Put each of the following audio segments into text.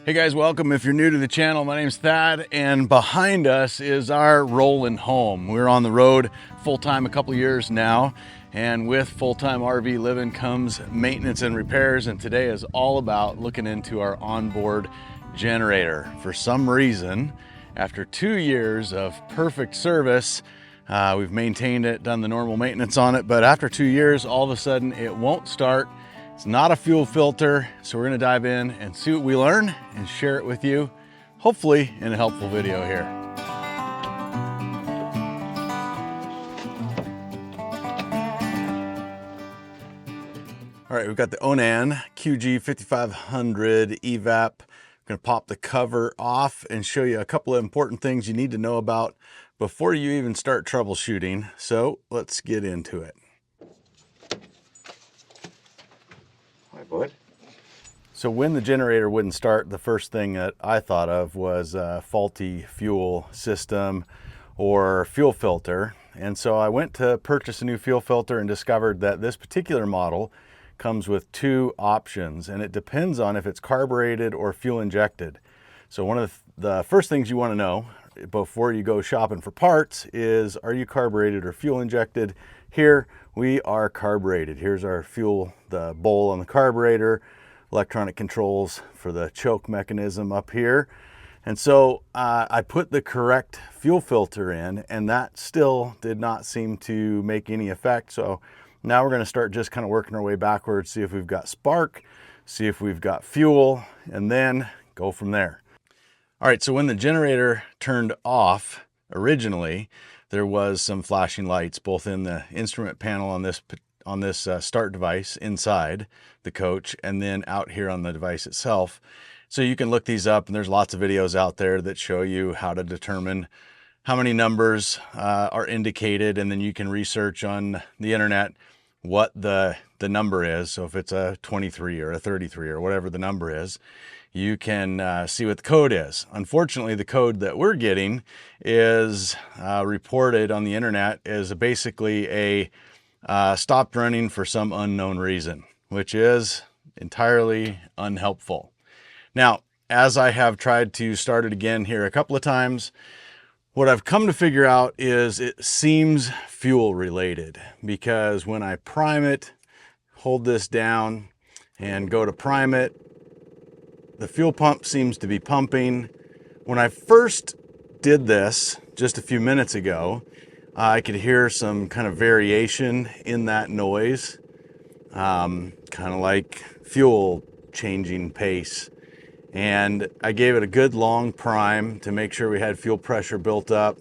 Hey guys, welcome. If you're new to the channel, my name's Thad, and behind us is our rolling home. We're on the road full-time a couple years now, and with full-time RV living comes maintenance and repairs, and today is all about looking into our onboard generator. For some reason, after 2 years of perfect service, we've maintained it, done the normal maintenance on it, but after 2 years, all of a sudden it won't start. It's not a fuel filter, so we're gonna dive in and see what we learn and share it with you, hopefully in a helpful video here. All right, we've got the Onan QG 5500 EVAP. I'm gonna pop the cover off and show you a couple of important things you need to know about before you even start troubleshooting. So let's get into it. Hi, bud. So when the generator wouldn't start, the first thing that I thought of was a faulty fuel system or fuel filter. And so I went to purchase a new fuel filter and discovered that this particular model comes with two options, and it depends on if it's carbureted or fuel injected. So one of the first things you want to know before you go shopping for parts is, are you carbureted or fuel injected? Here we are carbureted. Here's our fuel, the bowl on the carburetor, electronic controls for the choke mechanism up here. And so I put the correct fuel filter in, and that still did not seem to make any effect. So now we're going to start just kind of working our way backwards, see if we've got spark, see if we've got fuel, and then go from there. All right, so when the generator turned off originally, there was some flashing lights both in the instrument panel on this start device inside the coach, and then out here on the device itself. So you can look these up, and there's lots of videos out there that show you how to determine how many numbers are indicated, and then you can research on the internet what the number is. So if it's a 23 or a 33 or whatever the number is, you can see what the code is. Unfortunately, the code that we're getting is reported on the internet as basically a stopped running for some unknown reason, which is entirely unhelpful. Now, as I have tried to start it again here a couple of times, what I've come to figure out is it seems fuel related, because when I prime it, hold this down and go to prime it, the fuel pump seems to be pumping. When I first did this just a few minutes ago, I could hear some kind of variation in that noise, kind of like fuel changing pace. And I gave it a good long prime to make sure we had fuel pressure built up,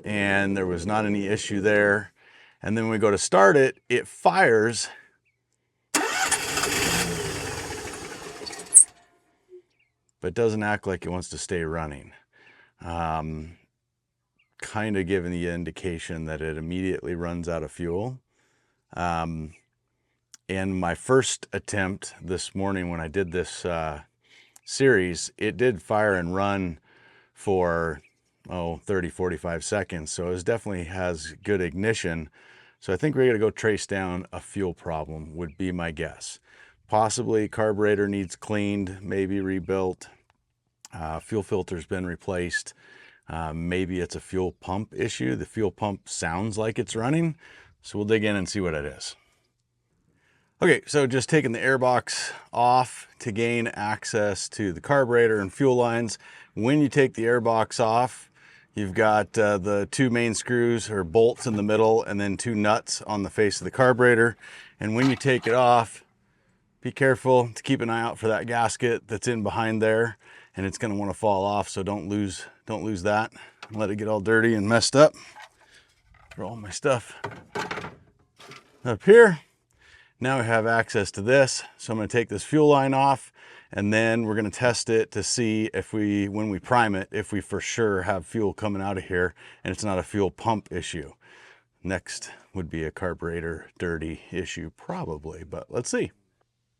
and there was not any issue there. And then when we go to start it, it fires, but doesn't act like it wants to stay running. Kind of giving the indication that it immediately runs out of fuel. And my first attempt this morning when I did this series, it did fire and run for 30-45 seconds. So it definitely has good ignition. So I think we're gonna go trace down a fuel problem, would be my guess. Possibly carburetor needs cleaned, maybe rebuilt. Fuel filter's been replaced. Maybe it's a fuel pump issue. The fuel pump sounds like it's running, so we'll dig in and see what it is. Okay, so just taking the air box off to gain access to the carburetor and fuel lines. When you take the air box off, you've got the two main screws or bolts in the middle, and then two nuts on the face of the carburetor. And when you take it off, be careful to keep an eye out for that gasket that's in behind there, and it's going to want to fall off, so don't lose that. Let it get all dirty and messed up. Throw all my stuff up here. Now we have access to this, so I'm going to take this fuel line off, and then we're going to test it to see if when we prime it, if we for sure have fuel coming out of here and it's not a fuel pump issue. Next would be a carburetor dirty issue probably, but let's see.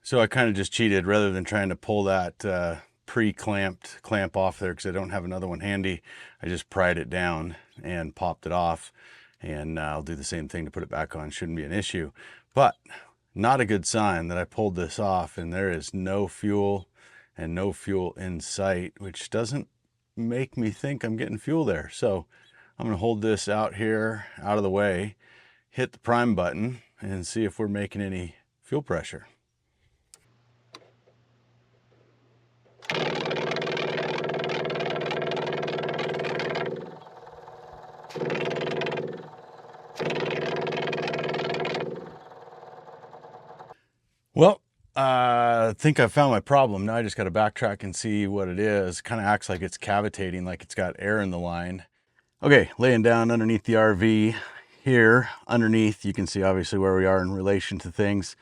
So I kind of just cheated. Rather than trying to pull that pre-clamped clamp off there, because I don't have another one handy, I just pried it down and popped it off, and I'll do the same thing to put it back on. Shouldn't be an issue, but not a good sign that I pulled this off and there is no fuel and no fuel in sight, which doesn't make me think I'm getting fuel there. So I'm going to hold this out here, out of the way, hit the prime button, and see if we're making any fuel pressure. Well, I think I found my problem. Now I just got to backtrack and see what it is. Kind of acts like it's cavitating, like it's got air in the line. Okay, laying down underneath the RV here. Underneath, you can see obviously where we are in relation to things.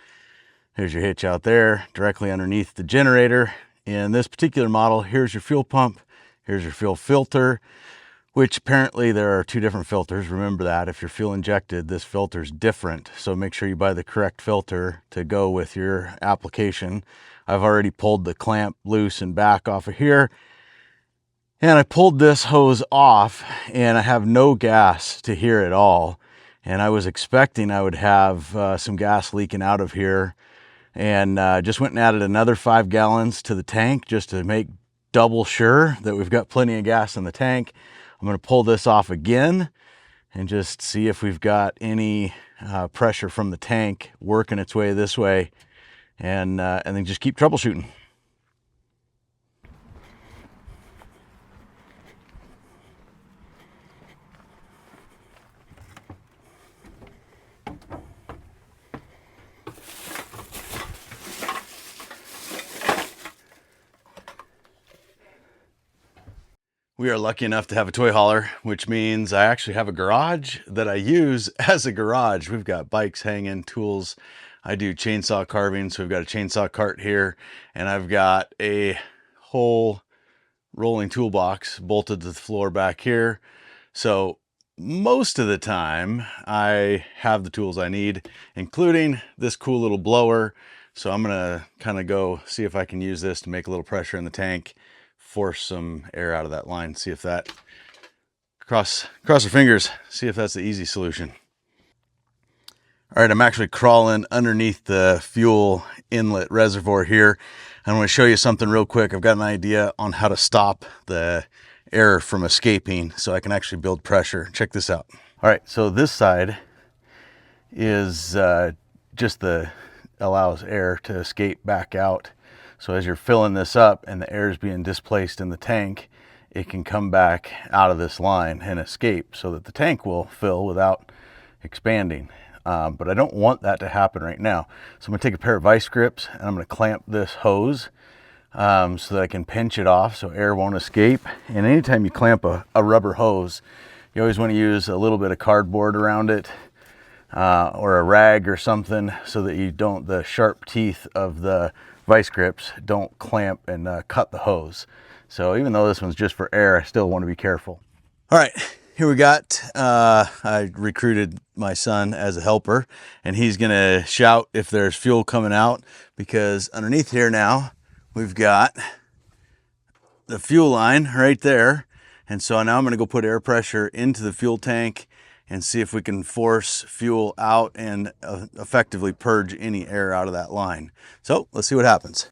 Here's your hitch out there, directly underneath the generator. In this particular model, here's your fuel pump, here's your fuel filter, which apparently there are two different filters. Remember that. If you're fuel injected, this filter's different. So make sure you buy the correct filter to go with your application. I've already pulled the clamp loose and back off of here. And I pulled this hose off and I have no gas to here at all. And I was expecting I would have some gas leaking out of here, and just went and added another 5 gallons to the tank just to make double sure that we've got plenty of gas in the tank. I'm going to pull this off again and just see if we've got any pressure from the tank working its way this way, and then just keep troubleshooting. We are lucky enough to have a toy hauler, which means I actually have a garage that I use as a garage. We've got bikes hanging, tools. I do chainsaw carving, so we've got a chainsaw cart here, and I've got a whole rolling toolbox bolted to the floor back here. So most of the time I have the tools I need, including this cool little blower. So I'm gonna kind of go see if I can use this to make a little pressure in the tank, force some air out of that line, see if that, cross our fingers, see if that's the easy solution. All right, I'm actually crawling underneath the fuel inlet reservoir here. I want to show you something real quick. I've got an idea on how to stop the air from escaping so I can actually build pressure. Check this out. All right, so this side is allows air to escape back out. So as you're filling this up and the air is being displaced in the tank, it can come back out of this line and escape so that the tank will fill without expanding. But I don't want that to happen right now. So I'm gonna take a pair of vice grips and I'm gonna clamp this hose so that I can pinch it off so air won't escape. And anytime you clamp a rubber hose, you always want to use a little bit of cardboard around it, or a rag or something, so that the sharp teeth of the vice grips don't clamp and cut the hose. So even though this one's just for air, I still want to be careful. All right, here we got, I recruited my son as a helper, and he's gonna shout if there's fuel coming out, because underneath here now, we've got the fuel line right there. And so now I'm gonna go put air pressure into the fuel tank and see if we can force fuel out and effectively purge any air out of that line. So let's see what happens.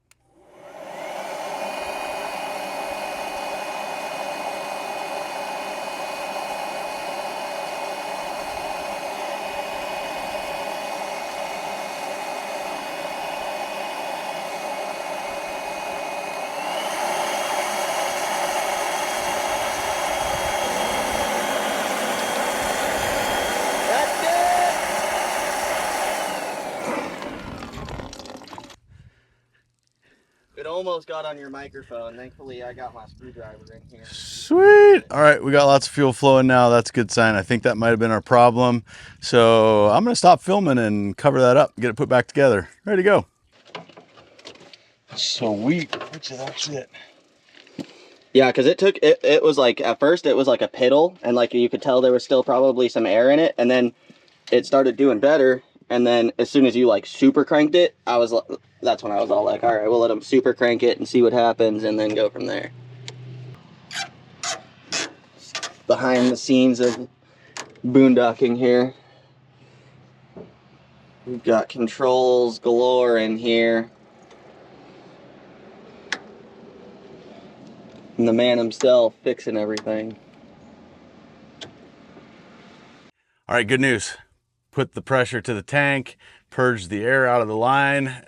It almost got on your microphone. Thankfully, I got my screwdriver in here. Sweet. All right, we got lots of fuel flowing now. That's a good sign. I think that might have been our problem. So I'm going to stop filming and cover that up, get it put back together. Ready to go. Sweet. Which is actually it. Yeah, because it was like, at first it was like a piddle, and like you could tell there was still probably some air in it, and then it started doing better. And then as soon as you like super cranked it, that's when I was all like, all right, we'll let them super crank it and see what happens, and then go from there. Behind the scenes of boondocking here. We've got controls galore in here. And the man himself fixing everything. All right, good news. Put the pressure to the tank, purge the air out of the line.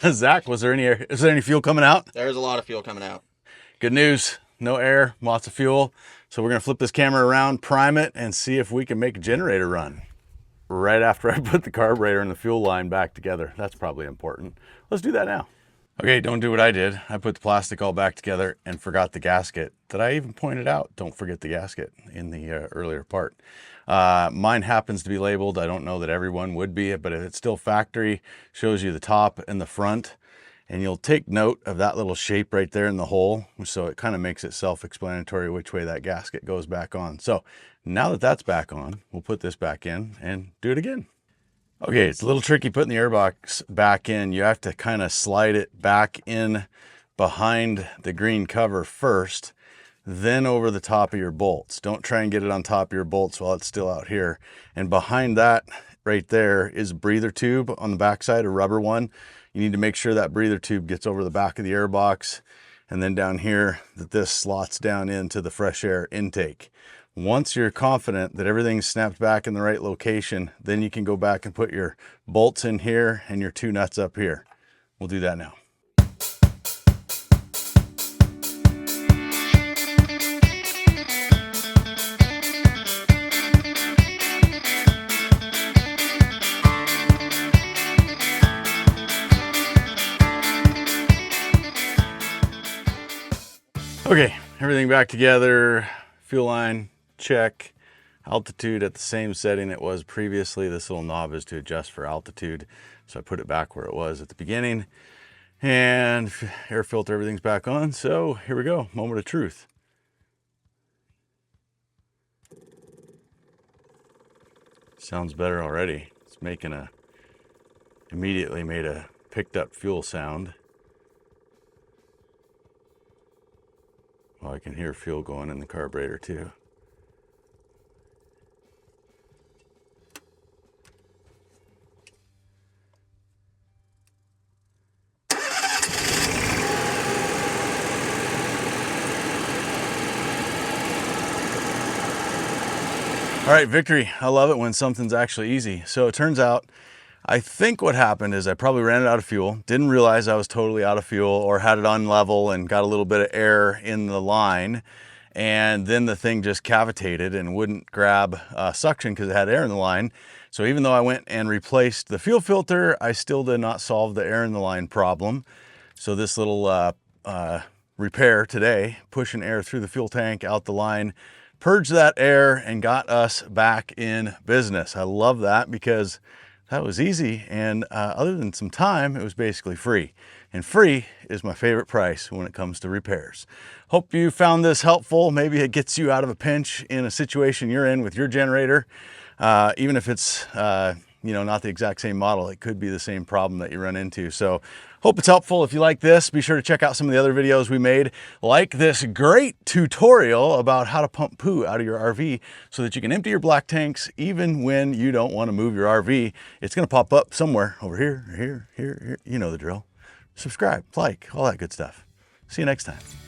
Zach, is there any fuel coming out? There's a lot of fuel coming out. Good news, no air, lots of fuel. So we're gonna flip this camera around, prime it, and see if we can make a generator run. Right after I put the carburetor and the fuel line back together. That's probably important. Let's do that now. Okay, don't do what I did. I put the plastic all back together and forgot the gasket that I even pointed out. Don't forget the gasket in the earlier part. Mine happens to be labeled. I don't know that everyone would be, but if it's still factory, shows you the top and the front. And you'll take note of that little shape right there in the hole. So it kind of makes it self-explanatory which way that gasket goes back on. So now that that's back on, we'll put this back in and do it again. Okay, it's a little tricky putting the airbox back in. You have to kind of slide it back in behind the green cover first, then over the top of your bolts. Don't try and get it on top of your bolts while it's still out here. And behind that right there is a breather tube on the backside, a rubber one. You need to make sure that breather tube gets over the back of the airbox, and then down here that this slots down into the fresh air intake. Once you're confident that everything's snapped back in the right location, then you can go back and put your bolts in here and your two nuts up here. We'll do that now. Okay, everything back together, fuel line, check. Altitude at the same setting it was previously. This little knob is to adjust for altitude. So I put it back where it was at the beginning. And air filter, everything's back on. So here we go, moment of truth. Sounds better already. It's immediately made a picked up fuel sound. Well, I can hear fuel going in the carburetor too. All right, victory. I love it when something's actually easy. So it turns out, I think what happened is I probably ran out of fuel, didn't realize I was totally out of fuel, or had it on level and got a little bit of air in the line. And then the thing just cavitated and wouldn't grab suction because it had air in the line. So even though I went and replaced the fuel filter, I still did not solve the air in the line problem. So this little repair today, pushing air through the fuel tank, out the line, purged that air and got us back in business. I love that because that was easy, and other than some time, it was basically free. And free is my favorite price when it comes to repairs. Hope you found this helpful. Maybe it gets you out of a pinch in a situation you're in with your generator. Even if it's not the exact same model, it could be the same problem that you run into. So hope it's helpful. If you like this, be sure to check out some of the other videos we made, like this great tutorial about how to pump poo out of your RV so that you can empty your black tanks even when you don't want to move your RV. It's going to pop up somewhere over here, here. You know the drill. Subscribe, like, all that good stuff. See you next time.